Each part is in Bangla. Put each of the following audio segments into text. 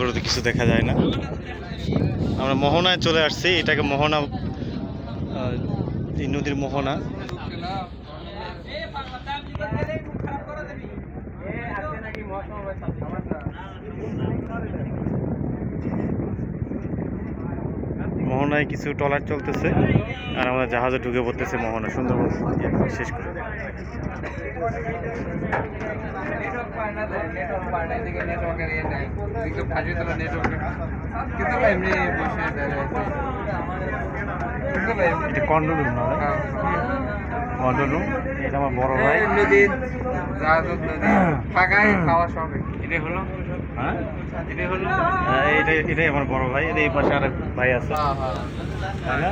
টটোতে কিছু দেখা যায় না। আমরা মোহনায় চলে আসছি, এটাকে মোহনা, এই নদীর মোহনা। মোহনায় কিছু ট্রলার চলতেছে আর আমরা জাহাজে ঢুকে পড়তেছি মোহনা সুন্দরবন শেষ করে। কন্ট্রোল রুম না, কন্ট্রোল রুম। এটা আমার বড় ভাই। এটাই আমার বড় ভাই। এই পাশে আর ভাই আছে, তাই না?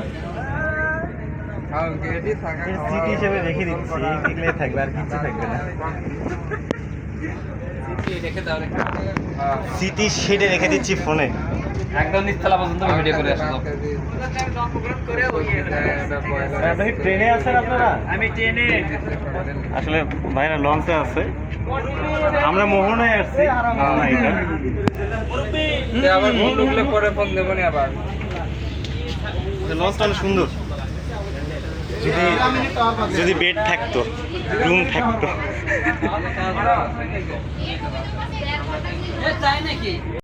স্মৃতি হিসেবে রেখে দিচ্ছি, এগুলো থাকবে আর কিছু থাকবে না। স্মৃতি সেটা রেখে দিচ্ছি ফোনে, একদম নিচতলা পর্যন্ত ভিডিও করে আসলো। আপনি ট্রেনে আছেন? আপনারা? আমি ট্রেনে। আসলে ভাইরা লঞ্চে আছে, আমরা মোহনায় আসছি। আবার ফোন ঢুকলে পরে ফোন দেবো না আবার। লঞ্চটা অনেক সুন্দর, যদি বেড থাকতো, রুম থাকতো। তাই নাকি?